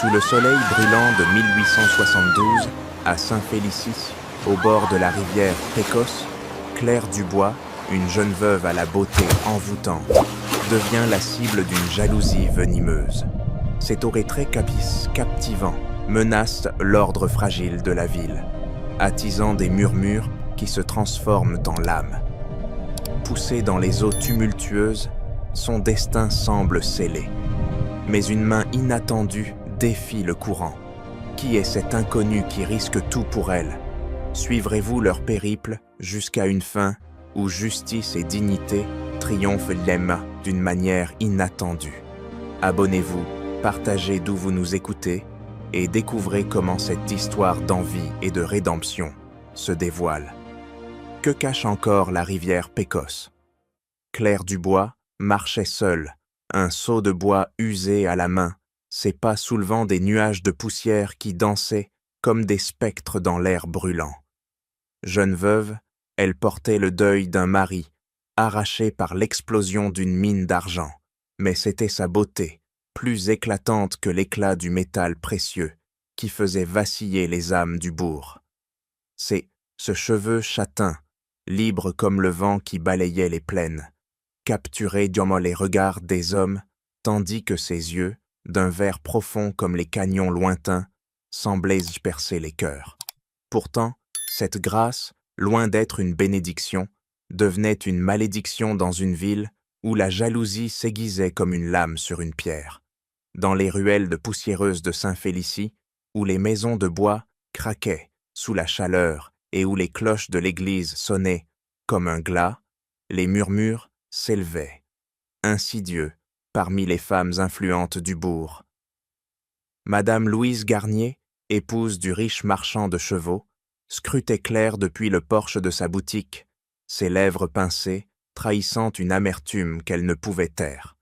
Sous le soleil brûlant de 1872, à Saint-Félicie, au bord de la rivière Pécosse, Claire Dubois, une jeune veuve à la beauté envoûtante, devient la cible d'une jalousie venimeuse. Cet aurétré captivant menace l'ordre fragile de la ville, attisant des murmures qui se transforment en lames. Poussé dans les eaux tumultueuses, son destin semble scellé. Mais une main inattendue défie le courant. Qui est cet inconnu qui risque tout pour elle? Suivrez-vous leur périple jusqu'à une fin où justice et dignité triomphent d'une manière inattendue? Abonnez-vous, partagez d'où vous nous écoutez et découvrez comment cette histoire d'envie et de rédemption se dévoile. Que cache encore la rivière Pécosse? Claire Dubois marchait seule, un seau de bois usé à la main, ses pas soulevant des nuages de poussière qui dansaient comme des spectres dans l'air brûlant. Jeune veuve, elle portait le deuil d'un mari, arraché par l'explosion d'une mine d'argent, mais c'était sa beauté, plus éclatante que l'éclat du métal précieux, qui faisait vaciller les âmes du bourg. C'est ce cheveu châtain, libre comme le vent qui balayait les plaines, capturait durant les regards des hommes, tandis que ses yeux, d'un vert profond comme les canyons lointains, semblaient percer les cœurs. Pourtant, cette grâce, loin d'être une bénédiction, devenait une malédiction dans une ville où la jalousie s'aiguisait comme une lame sur une pierre. Dans les ruelles poussiéreuses de Saint-Félicie, où les maisons de bois craquaient sous la chaleur et où les cloches de l'église sonnaient comme un glas, les murmures s'élevaient, insidieux, parmi les femmes influentes du bourg. Madame Louise Garnier, épouse du riche marchand de chevaux, scrutait Claire depuis le porche de sa boutique, ses lèvres pincées, trahissant une amertume qu'elle ne pouvait taire.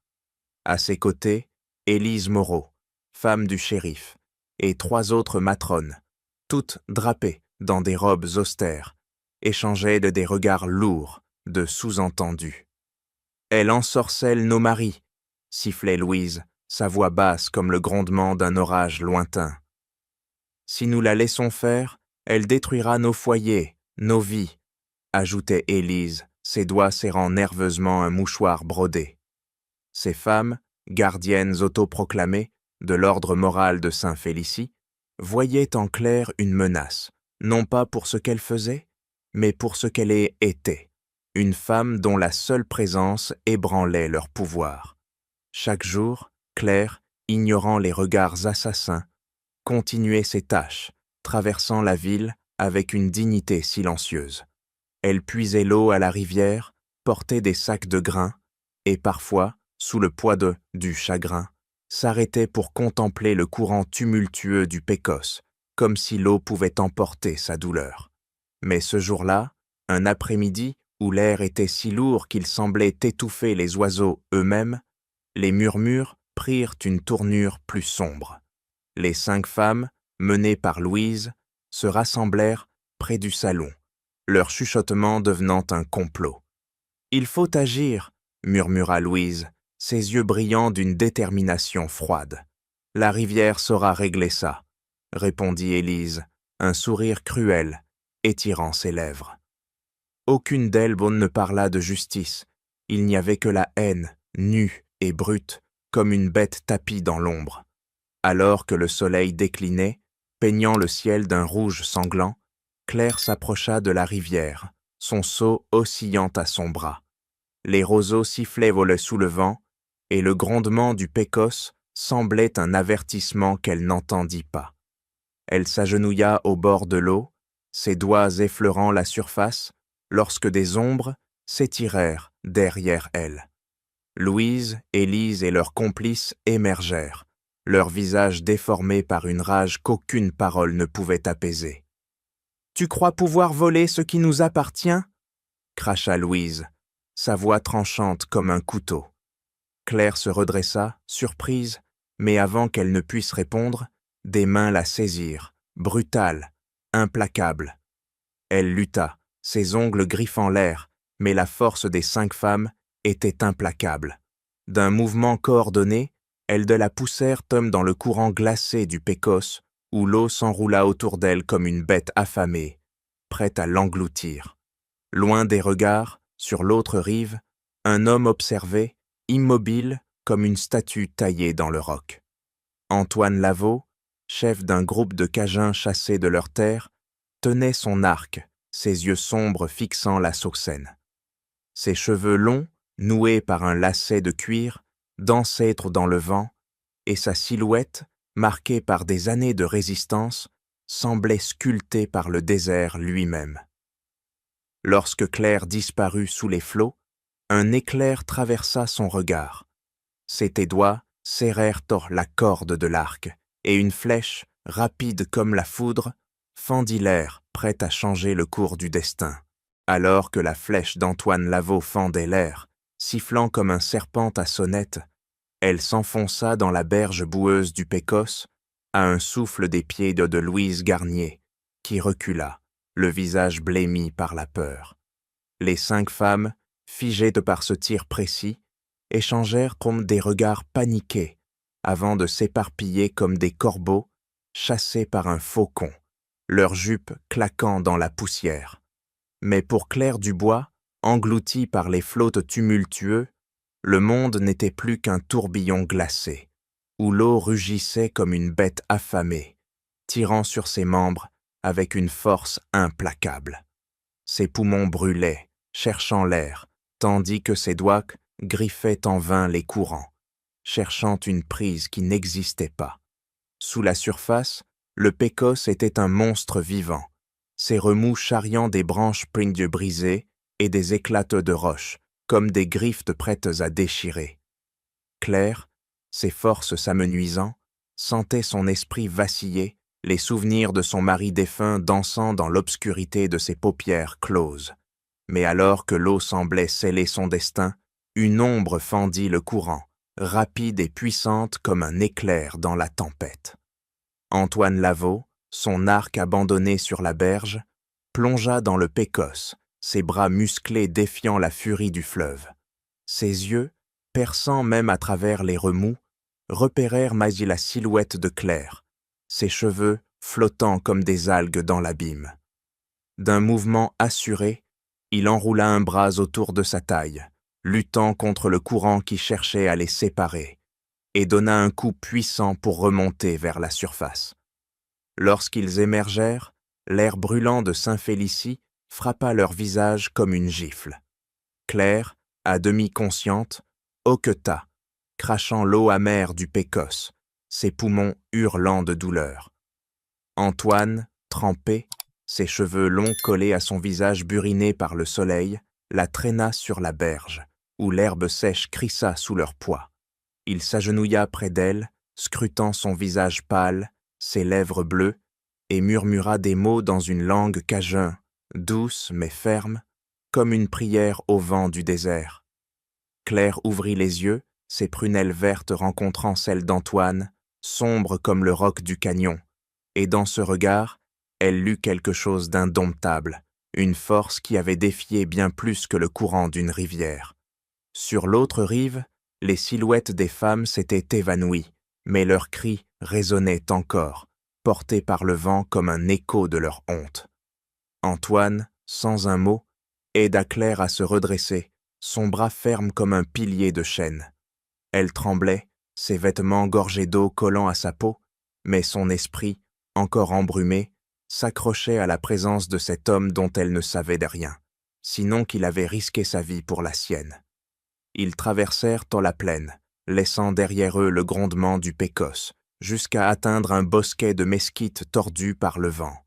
À ses côtés, Élise Moreau, femme du shérif, et 3 autres matrones, toutes drapées dans des robes austères, échangeaient des regards lourds, de sous-entendus. « Elle ensorcelle nos maris », sifflait Louise, sa voix basse comme le grondement d'un orage lointain. « Si nous la laissons faire, elle détruira nos foyers, nos vies », ajoutait Élise, ses doigts serrant nerveusement un mouchoir brodé. Ces femmes, gardiennes autoproclamées de l'ordre moral de Saint-Félicie, voyaient en Claire une menace, non pas pour ce qu'elle faisait, mais pour ce qu'elle était, une femme dont la seule présence ébranlait leur pouvoir. Chaque jour, Claire, ignorant les regards assassins, continuait ses tâches, traversant la ville avec une dignité silencieuse. Elle puisait l'eau à la rivière, portait des sacs de grains, et parfois, sous le poids du chagrin, s'arrêtait pour contempler le courant tumultueux du Pécosse, comme si l'eau pouvait emporter sa douleur. Mais ce jour-là, un après-midi où l'air était si lourd qu'il semblait étouffer les oiseaux eux-mêmes, les murmures prirent une tournure plus sombre. Les 5 femmes, menées par Louise, se rassemblèrent près du salon, leur chuchotement devenant un complot. « Il faut agir », murmura Louise, ses yeux brillants d'une détermination froide. « La rivière saura régler ça », répondit Élise, un sourire cruel, étirant ses lèvres. Aucune d'elles ne parla de justice, il n'y avait que la haine, nue et brute, comme une bête tapie dans l'ombre. Alors que le soleil déclinait, peignant le ciel d'un rouge sanglant, Claire s'approcha de la rivière, son seau oscillant à son bras. Les roseaux sifflaient sous le vent, et le grondement du Pécosse semblait un avertissement qu'elle n'entendit pas. Elle s'agenouilla au bord de l'eau, ses doigts effleurant la surface, lorsque des ombres s'étirèrent derrière elle. Louise, Élise et leurs complices émergèrent, leurs visages déformés par une rage qu'aucune parole ne pouvait apaiser. « Tu crois pouvoir voler ce qui nous appartient ?» cracha Louise, sa voix tranchante comme un couteau. Claire se redressa, surprise, mais avant qu'elle ne puisse répondre, des mains la saisirent, brutales, implacables. Elle lutta, ses ongles griffant l'air, mais la force des 5 femmes était implacable. D'un mouvement coordonné, elles de la poussèrent dans le courant glacé du Pécos, où l'eau s'enroula autour d'elle comme une bête affamée, prête à l'engloutir. Loin des regards, sur l'autre rive, un homme observait, immobile comme une statue taillée dans le roc. Antoine Lavaux, chef d'un groupe de Cajuns chassés de leur terre, tenait son arc, ses yeux sombres fixant la Saucenne. Ses cheveux longs, noués par un lacet de cuir, dansaient dans le vent, et sa silhouette, marquée par des années de résistance, semblait sculptée par le désert lui-même. Lorsque Claire disparut sous les flots, un éclair traversa son regard. Ses doigts serrèrent la corde de l'arc, et une flèche, rapide comme la foudre, fendit l'air, prête à changer le cours du destin. Alors que la flèche d'Antoine Lavaux fendait l'air, sifflant comme un serpent à sonnette, elle s'enfonça dans la berge boueuse du Pécos, à un souffle des pieds de Louise Garnier, qui recula, le visage blêmi par la peur. Les 5 femmes, figées par ce tir précis, échangèrent comme des regards paniqués, avant de s'éparpiller comme des corbeaux, chassés par un faucon, leurs jupes claquant dans la poussière. Mais pour Claire Dubois, engloutie par les flots tumultueux, le monde n'était plus qu'un tourbillon glacé, où l'eau rugissait comme une bête affamée, tirant sur ses membres avec une force implacable. Ses poumons brûlaient, cherchant l'air, tandis que ses doigts griffaient en vain les courants, cherchant une prise qui n'existait pas. Sous la surface, le Pécos était un monstre vivant, ses remous charriant des branches brisées et des éclats de roches, comme des griffes prêtes à déchirer. Claire, ses forces s'amenuisant, sentait son esprit vaciller, les souvenirs de son mari défunt dansant dans l'obscurité de ses paupières closes. Mais alors que l'eau semblait sceller son destin, une ombre fendit le courant, rapide et puissante comme un éclair dans la tempête. Antoine Lavaux, son arc abandonné sur la berge, plongea dans le Pécos, ses bras musclés défiant la furie du fleuve. Ses yeux, perçant même à travers les remous, repérèrent la silhouette de Claire, ses cheveux flottant comme des algues dans l'abîme. D'un mouvement assuré, il enroula un bras autour de sa taille, luttant contre le courant qui cherchait à les séparer, et donna un coup puissant pour remonter vers la surface. Lorsqu'ils émergèrent, l'air brûlant de Saint-Félicie frappa leur visage comme une gifle. Claire, à demi consciente, hoqueta, crachant l'eau amère du Pécos, ses poumons hurlant de douleur. Antoine, trempé, ses cheveux longs collés à son visage buriné par le soleil, la traîna sur la berge, où l'herbe sèche crissa sous leur poids. Il s'agenouilla près d'elle, scrutant son visage pâle, ses lèvres bleues, et murmura des mots dans une langue cajun, douce mais ferme, comme une prière au vent du désert. Claire ouvrit les yeux, ses prunelles vertes rencontrant celles d'Antoine, sombres comme le roc du canyon, et dans ce regard, elle lut quelque chose d'indomptable, une force qui avait défié bien plus que le courant d'une rivière. Sur l'autre rive, les silhouettes des femmes s'étaient évanouies, mais leurs cris résonnaient encore, portés par le vent comme un écho de leur honte. Antoine, sans un mot, aida Claire à se redresser, son bras ferme comme un pilier de chêne. Elle tremblait, ses vêtements gorgés d'eau collant à sa peau, mais son esprit, encore embrumé, s'accrochait à la présence de cet homme dont elle ne savait de rien, sinon qu'il avait risqué sa vie pour la sienne. Ils traversèrent la plaine, laissant derrière eux le grondement du Pécos, jusqu'à atteindre un bosquet de mesquites tordues par le vent.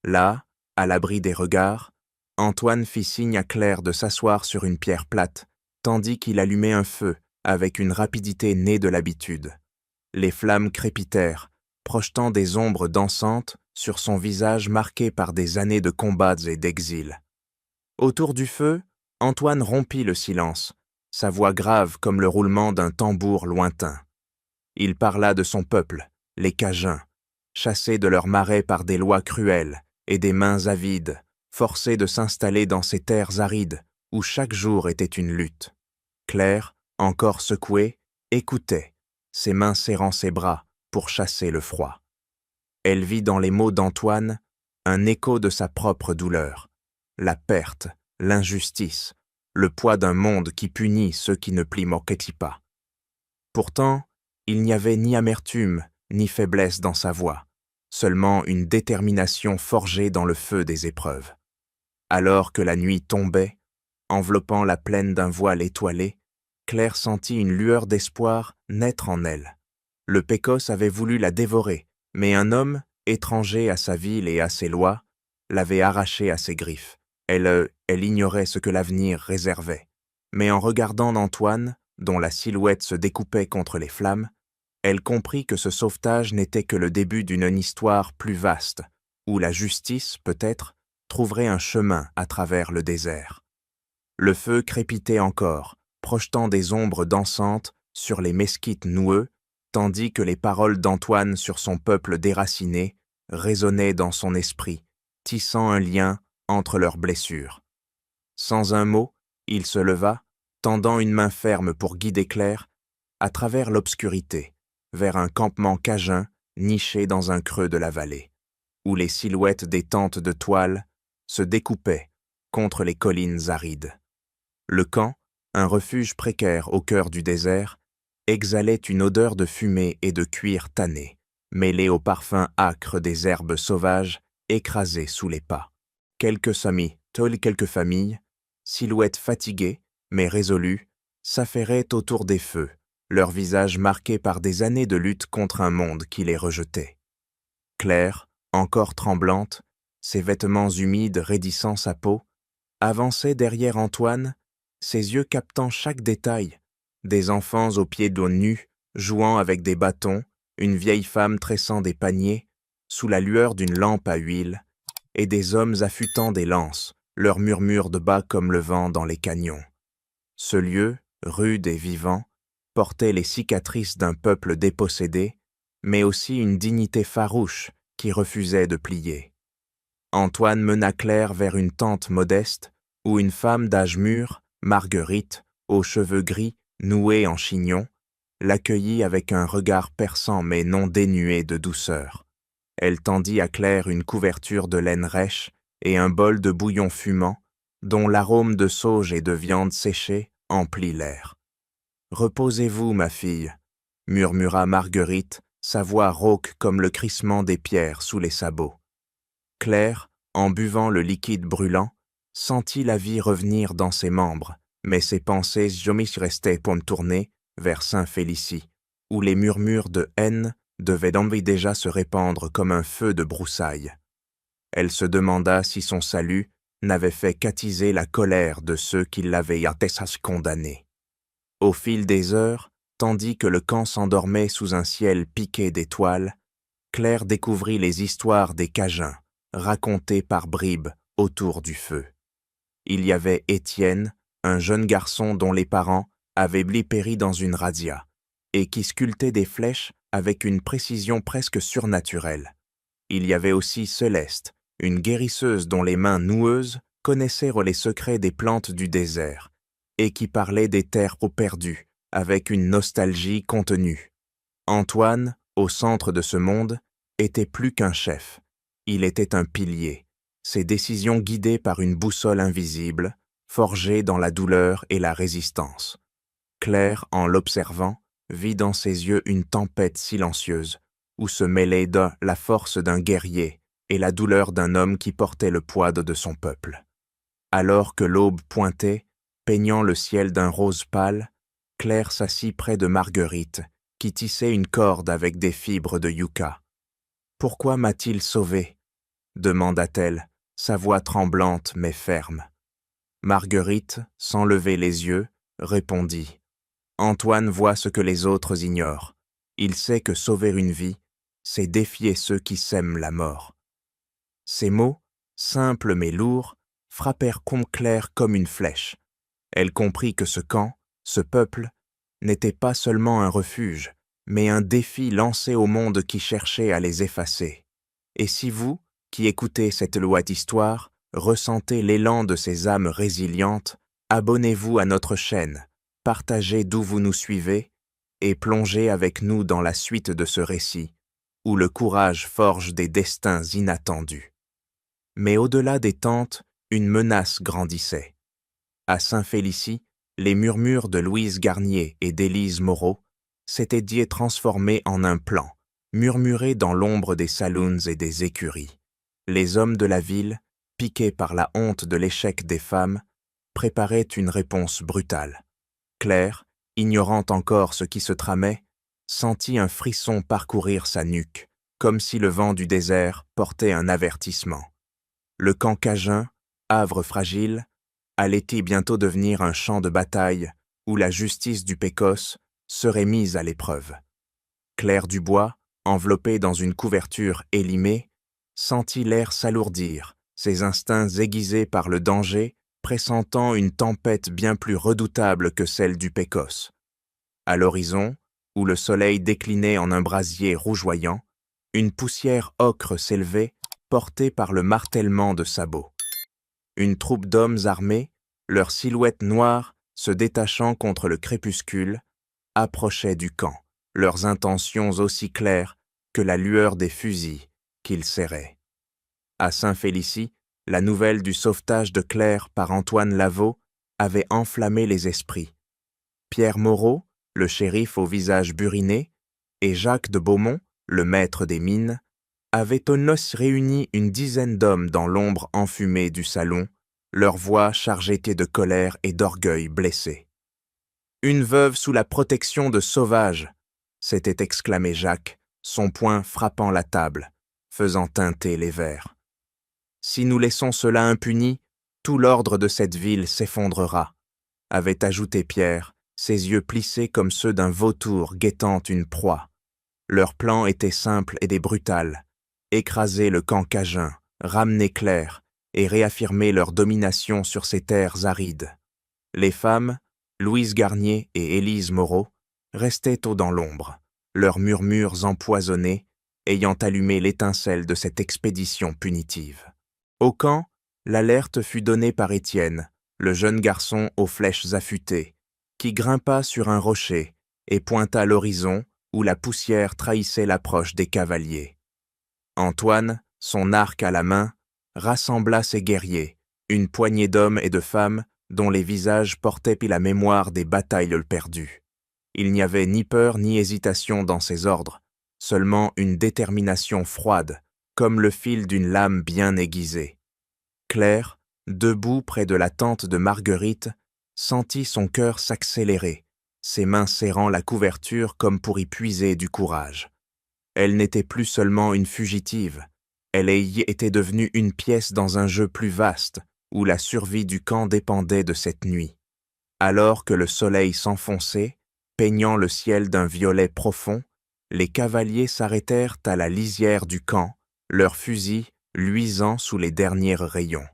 Là, à l'abri des regards, Antoine fit signe à Claire de s'asseoir sur une pierre plate, tandis qu'il allumait un feu avec une rapidité née de l'habitude. Les flammes crépitèrent, projetant des ombres dansantes sur son visage marqué par des années de combats et d'exil. Autour du feu, Antoine rompit le silence, sa voix grave comme le roulement d'un tambour lointain. Il parla de son peuple, les Cajuns, chassés de leurs marais par des lois cruelles et des mains avides, forcés de s'installer dans ces terres arides où chaque jour était une lutte. Claire, encore secouée, écoutait, ses mains serrant ses bras pour chasser le froid. Elle vit dans les mots d'Antoine un écho de sa propre douleur, la perte, l'injustice, le poids d'un monde qui punit ceux qui ne plient pas. Pourtant, il n'y avait ni amertume ni faiblesse dans sa voix, seulement une détermination forgée dans le feu des épreuves. Alors que la nuit tombait, enveloppant la plaine d'un voile étoilé, Claire sentit une lueur d'espoir naître en elle. Le Pécosse avait voulu la dévorer, mais un homme, étranger à sa ville et à ses lois, l'avait arrachée à ses griffes. Elle ignorait ce que l'avenir réservait. Mais en regardant Antoine, dont la silhouette se découpait contre les flammes, elle comprit que ce sauvetage n'était que le début d'une histoire plus vaste, où la justice, peut-être, trouverait un chemin à travers le désert. Le feu crépitait encore, projetant des ombres dansantes sur les mesquites noueux, tandis que les paroles d'Antoine sur son peuple déraciné résonnaient dans son esprit, tissant un lien entre leurs blessures. Sans un mot, il se leva, tendant une main ferme pour guider Claire à travers l'obscurité, vers un campement cajun niché dans un creux de la vallée, où les silhouettes des tentes de toile se découpaient contre les collines arides. Le camp, un refuge précaire au cœur du désert, exhalait une odeur de fumée et de cuir tanné, mêlée au parfum âcre des herbes sauvages écrasées sous les pas. Quelques familles, silhouettes fatiguées mais résolues, s'affairaient autour des feux, leurs visages marqués par des années de lutte contre un monde qui les rejetait. Claire, encore tremblante, ses vêtements humides raidissant sa peau, avançait derrière Antoine, ses yeux captant chaque détail, des enfants aux pieds d'eau nus, jouant avec des bâtons, une vieille femme tressant des paniers, sous la lueur d'une lampe à huile, et des hommes affûtant des lances, leurs murmures de bas comme le vent dans les canyons. Ce lieu, rude et vivant, portait les cicatrices d'un peuple dépossédé, mais aussi une dignité farouche qui refusait de plier. Antoine mena Claire vers une tente modeste où une femme d'âge mûr, Marguerite, aux cheveux gris, noués en chignon, l'accueillit avec un regard perçant mais non dénué de douceur. Elle tendit à Claire une couverture de laine rêche et un bol de bouillon fumant, dont l'arôme de sauge et de viande séchée emplit l'air. « Reposez-vous, ma fille, » murmura Marguerite, sa voix rauque comme le crissement des pierres sous les sabots. Claire, en buvant le liquide brûlant, sentit la vie revenir dans ses membres, mais ses pensées restaient pour me tourner vers Saint-Félicie, où les murmures de haine devaient d'emblée déjà se répandre comme un feu de broussailles. Elle se demanda si son salut n'avait fait qu'attiser la colère de ceux qui l'avaient condamné. Au fil des heures, tandis que le camp s'endormait sous un ciel piqué d'étoiles, Claire découvrit les histoires des Cajuns, racontées par bribes autour du feu. Il y avait Étienne, un jeune garçon dont les parents avaient péri dans une razzia, et qui sculptait des flèches avec une précision presque surnaturelle. Il y avait aussi Céleste, une guérisseuse dont les mains noueuses connaissaient les secrets des plantes du désert, et qui parlait des terres perdues avec une nostalgie contenue. Antoine, au centre de ce monde, était plus qu'un chef. Il était un pilier, ses décisions guidées par une boussole invisible, forgée dans la douleur et la résistance. Claire, en l'observant, vit dans ses yeux une tempête silencieuse, où se mêlaient la force d'un guerrier et la douleur d'un homme qui portait le poids de son peuple. Alors que l'aube pointait, peignant le ciel d'un rose pâle, Claire s'assit près de Marguerite, qui tissait une corde avec des fibres de yucca. « Pourquoi m'a-t-il sauvée ?» demanda-t-elle, sa voix tremblante mais ferme. Marguerite, sans lever les yeux, répondit « Antoine voit ce que les autres ignorent. Il sait que sauver une vie, c'est défier ceux qui sèment la mort. » Ces mots, simples mais lourds, frappèrent Claire comme une flèche. Elle comprit que ce camp, ce peuple, n'était pas seulement un refuge, mais un défi lancé au monde qui cherchait à les effacer. Et si vous, qui écoutez cette loi d'histoire, ressentez l'élan de ces âmes résilientes, abonnez-vous à notre chaîne, partagez d'où vous nous suivez, et plongez avec nous dans la suite de ce récit, où le courage forge des destins inattendus. Mais au-delà des tentes, une menace grandissait. À Saint-Félicie, les murmures de Louise Garnier et d'Élise Moreau s'étaient transformés en un plan, murmuré dans l'ombre des saloons et des écuries. Les hommes de la ville, piqués par la honte de l'échec des femmes, préparaient une réponse brutale. Claire, ignorant encore ce qui se tramait, sentit un frisson parcourir sa nuque, comme si le vent du désert portait un avertissement. Le camp cajun, havre fragile, allait-il bientôt devenir un champ de bataille où la justice du Pécosse serait mise à l'épreuve. Claire Dubois, enveloppée dans une couverture élimée, sentit l'air s'alourdir, ses instincts aiguisés par le danger, pressentant une tempête bien plus redoutable que celle du Pécosse. À l'horizon, où le soleil déclinait en un brasier rougeoyant, une poussière ocre s'élevait, portée par le martèlement de sabots. Une troupe d'hommes armés, leurs silhouettes noires se détachant contre le crépuscule, approchaient du camp, leurs intentions aussi claires que la lueur des fusils qu'ils serraient. À Saint-Félicie, la nouvelle du sauvetage de Claire par Antoine Lavaux avait enflammé les esprits. Pierre Moreau, le shérif au visage buriné, et Jacques de Beaumont, le maître des mines, avaient aux noces réuni une dizaine d'hommes dans l'ombre enfumée du salon, leurs voix chargées de colère et d'orgueil blessé. « Une veuve sous la protection de sauvages !» s'était exclamé Jacques, son poing frappant la table, faisant teinter les verres. « Si nous laissons cela impuni, tout l'ordre de cette ville s'effondrera », avait ajouté Pierre, ses yeux plissés comme ceux d'un vautour guettant une proie. Leur plan était simple et brutal, écraser le camp cajun, ramener Claire et réaffirmer leur domination sur ces terres arides. Les femmes, Louise Garnier et Élise Moreau, restaient dans l'ombre, leurs murmures empoisonnés ayant allumé l'étincelle de cette expédition punitive. Au camp, l'alerte fut donnée par Étienne, le jeune garçon aux flèches affûtées, qui grimpa sur un rocher et pointa l'horizon où la poussière trahissait l'approche des cavaliers. Antoine, son arc à la main, rassembla ses guerriers, une poignée d'hommes et de femmes dont les visages portaient la mémoire des batailles perdues. Il n'y avait ni peur ni hésitation dans ses ordres, seulement une détermination froide, comme le fil d'une lame bien aiguisée. Claire, debout près de la tente de Marguerite, sentit son cœur s'accélérer, ses mains serrant la couverture comme pour y puiser du courage. Elle n'était plus seulement une fugitive, elle y était devenue une pièce dans un jeu plus vaste, où la survie du camp dépendait de cette nuit. Alors que le soleil s'enfonçait, peignant le ciel d'un violet profond, les cavaliers s'arrêtèrent à la lisière du camp, leurs fusils luisant sous les derniers rayons.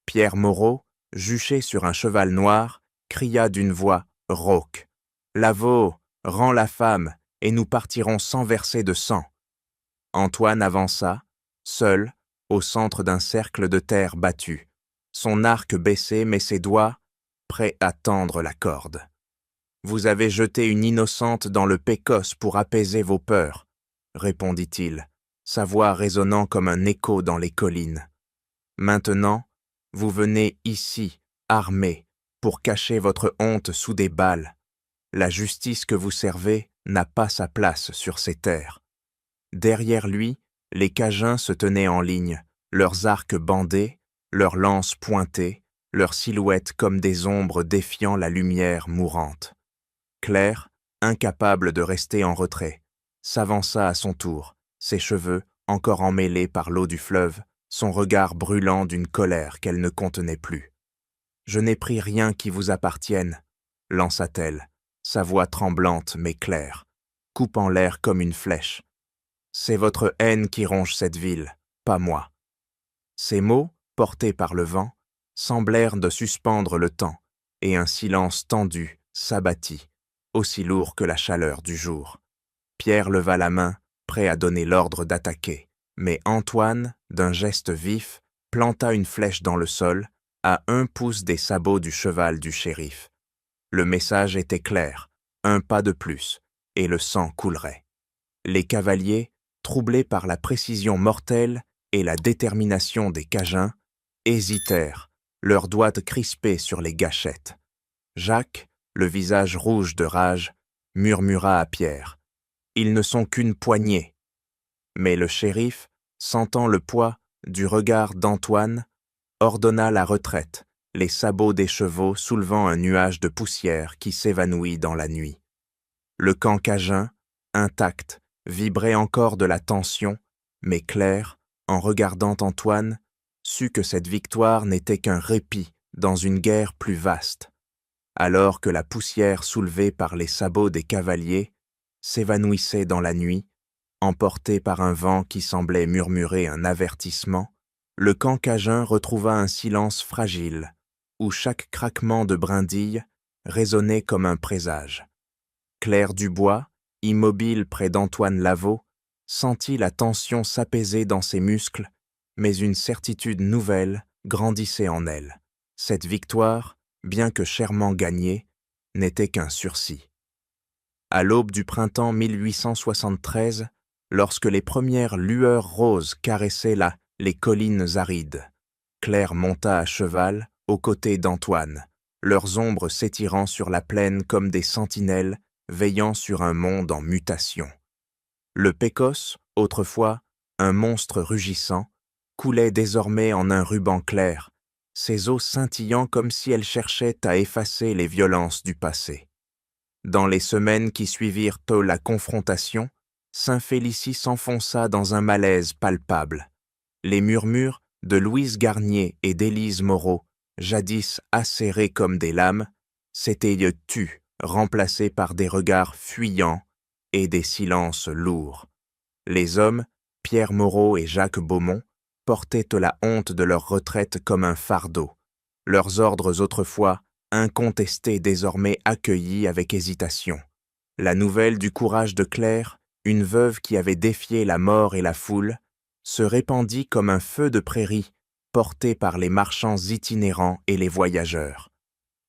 Pierre Moreau, juché sur un cheval noir, cria d'une voix rauque. « Lavaux, rends la femme, et nous partirons sans verser de sang. » Antoine avança, seul, au centre d'un cercle de terre battue, son arc baissé mais ses doigts prêts à tendre la corde. « Vous avez jeté une innocente dans le Pécosse pour apaiser vos peurs, » répondit-il, sa voix résonnant comme un écho dans les collines. « Maintenant, vous venez ici, armés, pour cacher votre honte sous des balles. La justice que vous servez n'a pas sa place sur ces terres. » Derrière lui, les Cajuns se tenaient en ligne, leurs arcs bandés, leurs lances pointées, leurs silhouettes comme des ombres défiant la lumière mourante. Claire, incapable de rester en retrait, s'avança à son tour, ses cheveux, encore emmêlés par l'eau du fleuve, son regard brûlant d'une colère qu'elle ne contenait plus. « Je n'ai pris rien qui vous appartienne, » lança-t-elle, sa voix tremblante mais claire, coupant l'air comme une flèche. « C'est votre haine qui ronge cette ville, pas moi. » Ces mots, portés par le vent, semblèrent de suspendre le temps, et un silence tendu s'abattit, aussi lourd que la chaleur du jour. Pierre leva la main, prêt à donner l'ordre d'attaquer, mais Antoine, d'un geste vif, planta une flèche dans le sol, à 1 pouce des sabots du cheval du shérif. Le message était clair, un pas de plus, et le sang coulerait. Les cavaliers, troublés par la précision mortelle et la détermination des Cajuns, hésitèrent, leurs doigts crispés sur les gâchettes. Jacques, le visage rouge de rage, murmura à Pierre : « Ils ne sont qu'une poignée. » Mais le shérif, sentant le poids du regard d'Antoine, ordonna la retraite, les sabots des chevaux soulevant un nuage de poussière qui s'évanouit dans la nuit. Le camp cajun, intact, vibrait encore de la tension, mais Claire, en regardant Antoine, sut que cette victoire n'était qu'un répit dans une guerre plus vaste, alors que la poussière soulevée par les sabots des cavaliers s'évanouissait dans la nuit, emportée par un vent qui semblait murmurer un avertissement. Le camp cajun retrouva un silence fragile, où chaque craquement de brindille résonnait comme un présage. Claire Dubois, immobile près d'Antoine Lavaux, sentit la tension s'apaiser dans ses muscles, mais une certitude nouvelle grandissait en elle. Cette victoire, bien que chèrement gagnée, n'était qu'un sursis. À l'aube du printemps 1873, lorsque les premières lueurs roses caressaient les collines arides, Claire monta à cheval aux côtés d'Antoine, leurs ombres s'étirant sur la plaine comme des sentinelles veillant sur un monde en mutation. Le Pécosse, autrefois un monstre rugissant, coulait désormais en un ruban clair, ses eaux scintillant comme si elles cherchaient à effacer les violences du passé. Dans les semaines qui suivirent la confrontation, Saint-Félicie s'enfonça dans un malaise palpable. Les murmures de Louise Garnier et d'Élise Moreau, jadis acérés comme des lames, s'étaient tus, remplacés par des regards fuyants et des silences lourds. Les hommes, Pierre Moreau et Jacques Beaumont, portaient la honte de leur retraite comme un fardeau, leurs ordres autrefois incontestés désormais accueillis avec hésitation. La nouvelle du courage de Claire, une veuve qui avait défié la mort et la foule, se répandit comme un feu de prairie porté par les marchands itinérants et les voyageurs.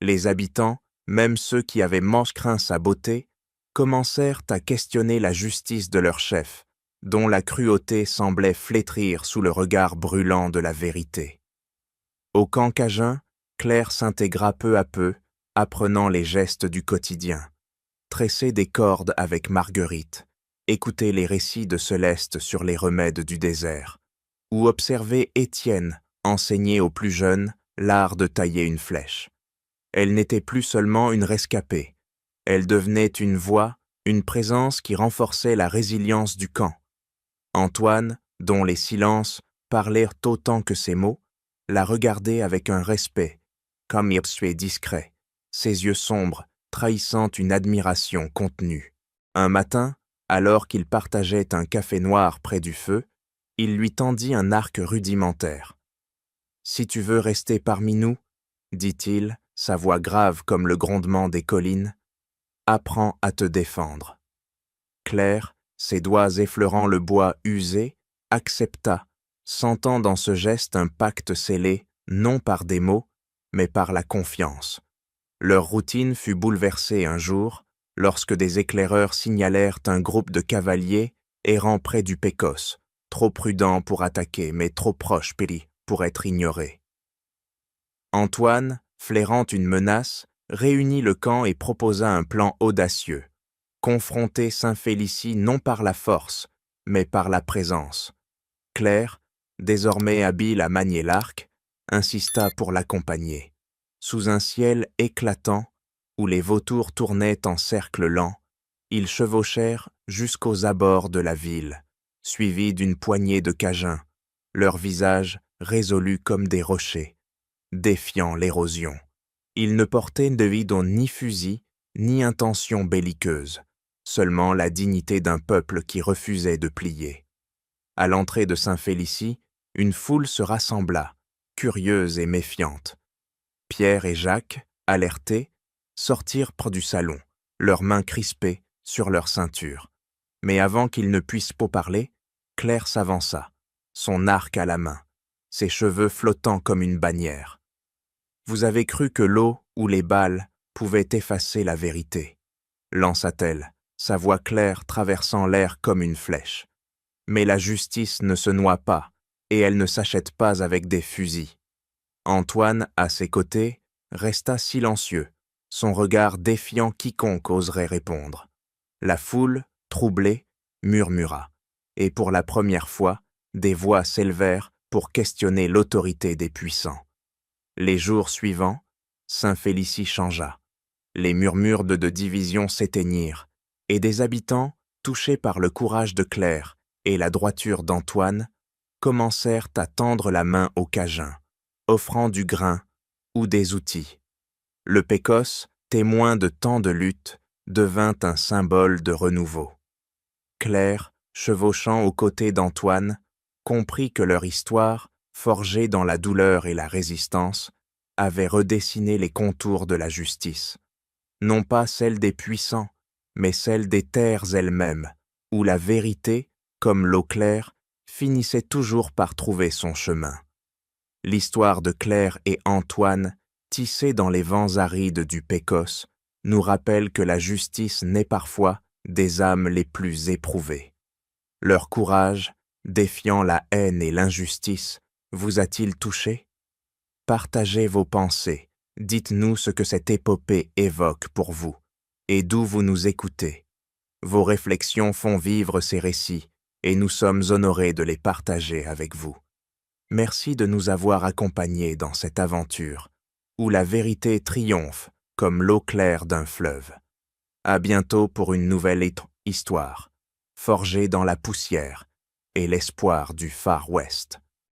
Les habitants, même ceux qui avaient craint sa beauté, commencèrent à questionner la justice de leur chef, dont la cruauté semblait flétrir sous le regard brûlant de la vérité. Au camp cajun, Claire s'intégra peu à peu, apprenant les gestes du quotidien, tresser des cordes avec Marguerite, écouter les récits de Céleste sur les remèdes du désert, ou observer Étienne enseigner aux plus jeunes l'art de tailler une flèche. Elle n'était plus seulement une rescapée, elle devenait une voix, une présence qui renforçait la résilience du camp. Antoine, dont les silences parlèrent autant que ses mots, la regardait avec un respect, comme il suait discret, ses yeux sombres trahissant une admiration contenue. Un matin, alors qu'il partageait un café noir près du feu, il lui tendit un arc rudimentaire. « Si tu veux rester parmi nous, dit-il, sa voix grave comme le grondement des collines, apprends à te défendre. » Claire, ses doigts effleurant le bois usé, accepta, sentant dans ce geste un pacte scellé, non par des mots, mais par la confiance. Leur routine fut bouleversée un jour, lorsque des éclaireurs signalèrent un groupe de cavaliers errant près du Pécosse, trop prudents pour attaquer, mais trop proches pour être ignorés. Antoine, flairant une menace, réunit le camp et proposa un plan audacieux, confronter Saint-Félicie non par la force, mais par la présence. Claire, désormais habile à manier l'arc, insista pour l'accompagner. Sous un ciel éclatant, où les vautours tournaient en cercle lent, ils chevauchèrent jusqu'aux abords de la ville, suivis d'une poignée de Cajuns, leurs visages résolus comme des rochers, défiant l'érosion. Ils ne portaient de bidon ni fusil, ni intention belliqueuse, seulement la dignité d'un peuple qui refusait de plier. À l'entrée de Saint-Félicie, une foule se rassembla, curieuse et méfiante. Pierre et Jacques, alertés, sortirent près du salon, leurs mains crispées sur leur ceinture. Mais avant qu'ils ne puissent parler, Claire s'avança, son arc à la main, ses cheveux flottant comme une bannière. « Vous avez cru que l'eau ou les balles pouvaient effacer la vérité » lança-t-elle, sa voix claire traversant l'air comme une flèche. Mais la justice ne se noie pas, et elle ne s'achète pas avec des fusils. Antoine, à ses côtés, resta silencieux, son regard défiant quiconque oserait répondre. La foule, troublée, murmura, et pour la première fois, des voix s'élevèrent pour questionner l'autorité des puissants. Les jours suivants, Saint-Félicie changea. Les murmures de division s'éteignirent, et des habitants, touchés par le courage de Claire et la droiture d'Antoine, commencèrent à tendre la main aux Cajuns, offrant du grain ou des outils. Le Pécosse, témoin de tant de luttes, devint un symbole de renouveau. Claire, chevauchant aux côtés d'Antoine, comprit que leur histoire, forgée dans la douleur et la résistance, avait redessiné les contours de la justice. Non pas celle des puissants, mais celle des terres elles-mêmes, où la vérité, comme l'eau claire, finissait toujours par trouver son chemin. L'histoire de Claire et Antoine, tissée dans les vents arides du Pécosse, nous rappelle que la justice naît parfois des âmes les plus éprouvées. Leur courage, défiant la haine et l'injustice, vous a-t-il touché? Partagez vos pensées, dites-nous ce que cette épopée évoque pour vous, et d'où vous nous écoutez. Vos réflexions font vivre ces récits, et nous sommes honorés de les partager avec vous. Merci de nous avoir accompagnés dans cette aventure, où la vérité triomphe comme l'eau claire d'un fleuve. À bientôt pour une nouvelle histoire, forgée dans la poussière et l'espoir du Far West.